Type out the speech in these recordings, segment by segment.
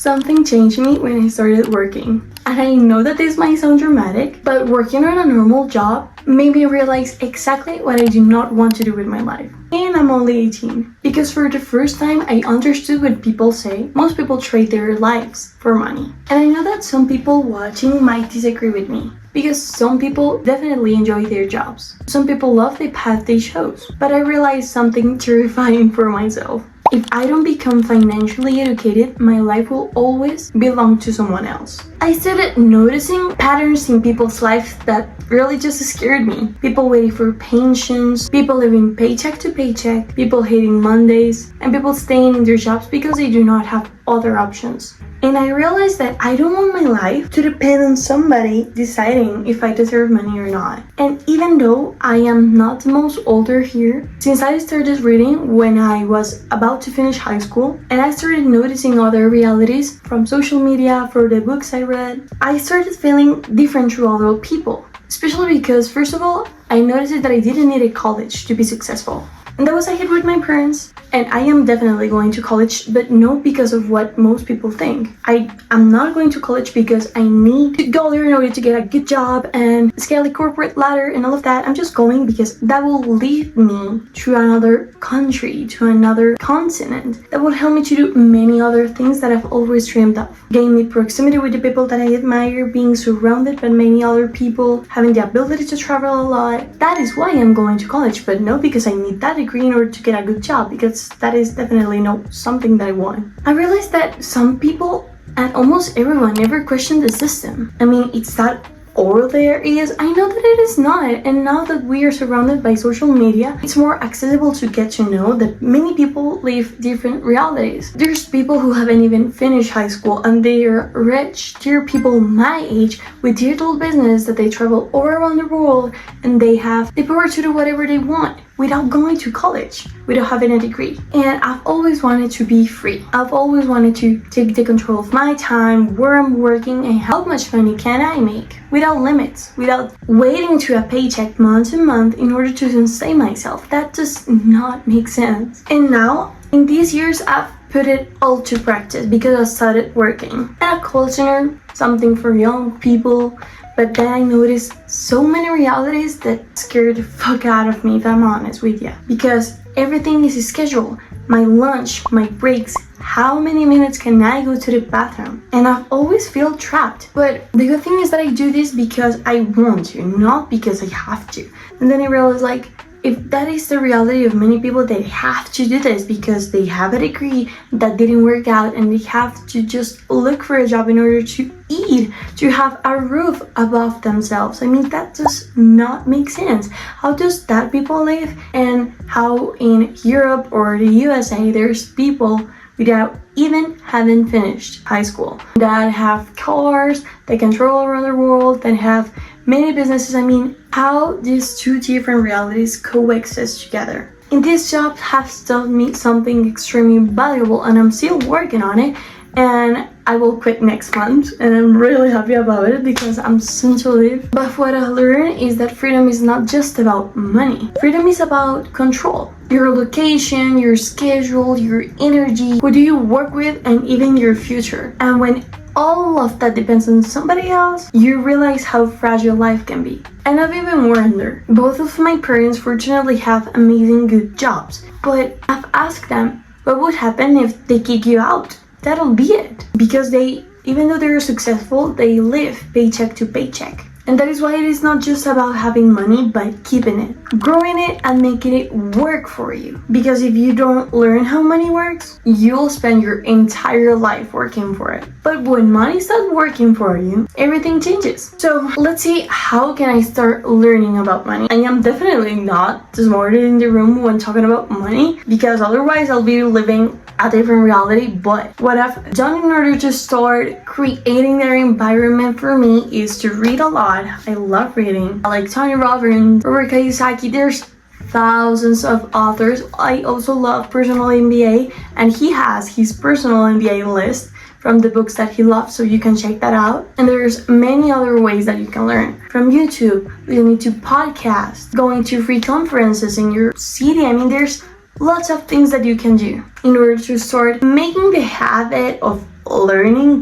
Something changed me when I started working. And I know that this might sound dramatic, but working on a normal job made me realize exactly what I do not want to do with my life. And I'm only 18. Because for the first time, I understood what people say. Most people trade their lives for money. And I know that some people watching might disagree with me. Because some people definitely enjoy their jobs. Some people love the path they chose. But I realized something terrifying for myself. If I don't become financially educated, my life will always belong to someone else. I started noticing patterns in people's lives that really just scared me. People waiting for pensions, people living paycheck to paycheck, people hating Mondays, and people staying in their jobs because they do not have other options. And I realized that I don't want my life to depend on somebody deciding if I deserve money or not. And even though I am not the most older here, since I started reading when I was about to finish high school, and I started noticing other realities from social media, for the books I read, I started feeling different to other people. Especially because, first of all, I noticed that I didn't need a college to be successful. And that was a hit with my parents. And I am definitely going to college, but not because of what most people think. I am not going to college because I need to go there in order to get a good job and scale the corporate ladder and all of that. I'm just going because that will lead me to another country, to another continent. That will help me to do many other things that I've always dreamed of. Gain me proximity with the people that I admire, being surrounded by many other people, having the ability to travel a lot. That is why I'm going to college, but not because I need that degree in order to get a good job, because that is definitely not something that I want. I realized that some people and almost everyone never question the system. I mean, it's that all there is. I know that it is not, and now that we are surrounded by social media, it's more accessible to get to know that many people live different realities. There's people who haven't even finished high school and they are rich. There are people my age with their little business that they travel all around the world and they have the power to do whatever they want without going to college, without having a degree. And I've always wanted to be free. I've always wanted to take the control of my time, where I'm working, and how much money can I make without limits, without waiting to a paycheck month to month in order to sustain myself. That does not make sense. And now, in these years, I've put it all to practice because I started working at a call center, something for young people. But then I noticed so many realities that scared the fuck out of me, if I'm honest with you. Because everything is scheduled. My lunch, my breaks, how many minutes can I go to the bathroom? And I've always felt trapped. But the good thing is that I do this because I want to, not because I have to. And then I realized, like, if that is the reality of many people, they have to do this because they have a degree that didn't work out and they have to just look for a job in order to eat, to have a roof above themselves. I mean, that does not make sense. How does that people live? And how in Europe or the USA there's people without even having finished high school that have cars, that can travel around the world, that have many businesses. I mean, how these two different realities coexist together. And this job has taught me something extremely valuable, and I'm still working on it. And I will quit next month, and I'm really happy about it because I'm soon to leave. But what I learned is that freedom is not just about money. Freedom is about control. Your location, your schedule, your energy, who do you work with, and even your future. And when all of that depends on somebody else, you realize how fragile life can be. And I've even wondered, both of my parents fortunately have amazing good jobs, but I've asked them, what would happen if they kick you out? That'll be it. Because they, even though they're successful, they live paycheck to paycheck. And that is why it is not just about having money, but keeping it, growing it, and making it work for you. Because if you don't learn how money works, you'll spend your entire life working for it. But when money starts working for you, everything changes. So let's see, how can I start learning about money? I am definitely not the smartest in the room when talking about money, because otherwise I'll be living a different reality. But what I've done in order to start creating their environment for me is to read a lot. I love reading. I like Tony Robbins, Robert Kiyosaki. There's thousands of authors. I also love personal MBA, and he has his personal MBA list from the books that he loves, so you can check that out. And there's many other ways that you can learn. From YouTube, listening to podcasts, going to free conferences in your city. I mean, there's lots of things that you can do in order to start making the habit of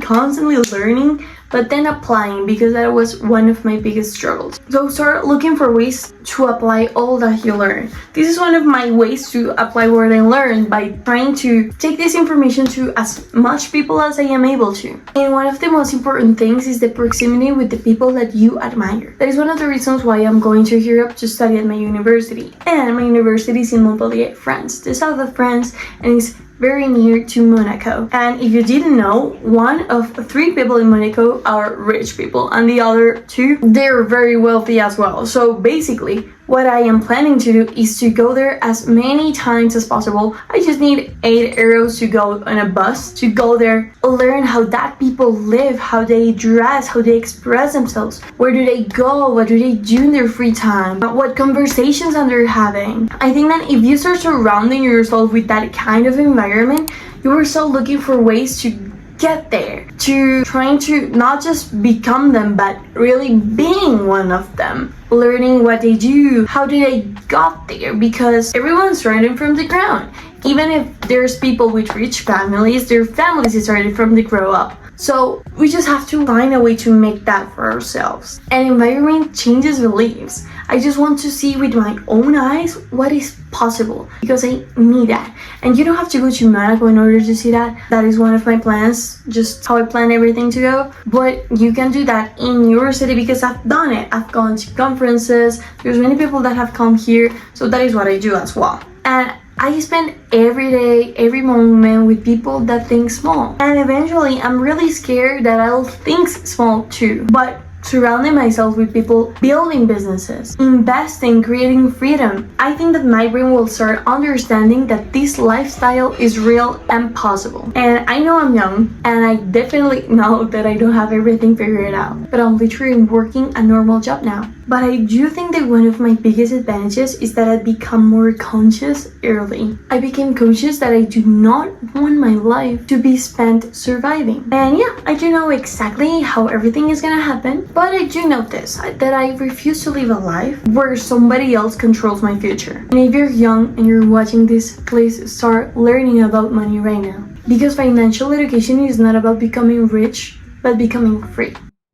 constantly learning, but then applying, because that was one of my biggest struggles. So start looking for ways to apply all that you learn. This is one of my ways to apply what I learned, by trying to take this information to as much people as I am able to. And one of the most important things is the proximity with the people that you admire. That is one of the reasons why I'm going to Europe to study at my university. And my university is in Montpellier, France, the south of France, and it's very near to Monaco. And if you didn't know, 1 of 3 people in Monaco are rich people, and the other 2, they're very wealthy as well. So basically, what I am planning to do is to go there as many times as possible. I just need 8 euros to go on a bus, to go there, learn how that people live, how they dress, how they express themselves, where do they go, what do they do in their free time, what conversations are they having. I think that if you start surrounding yourself with that kind of environment, you will start looking for ways to get there, to trying to not just become them, but really being one of them, learning what they do, how did they got there, because everyone's starting from the ground. Even if there's people with rich families, their families started from the grow up. So we just have to find a way to make that for ourselves. And environment changes beliefs. I just want to see with my own eyes what is possible, because I need that. And you don't have to go to Monaco in order to see that. That is one of my plans, just how I plan everything to go. But you can do that in your city, because I've done it. I've gone to conferences. There's many people that have come here. So that is what I do as well. And I spend every day, every moment with people that think small. And eventually, I'm really scared that I'll think small too. But surrounding myself with people building businesses, investing, creating freedom, I think that my brain will start understanding that this lifestyle is real and possible. And I know I'm young, and I definitely know that I don't have everything figured out, but I'm literally working a normal job now. But I do think that one of my biggest advantages is that I've become more conscious early. I became conscious that I do not want my life to be spent surviving. And yeah, I do know exactly how everything is gonna happen, but I do know this, that I refuse to live a life where somebody else controls my future. And if you're young and you're watching this, please start learning about money right now. Because financial education is not about becoming rich, but becoming free.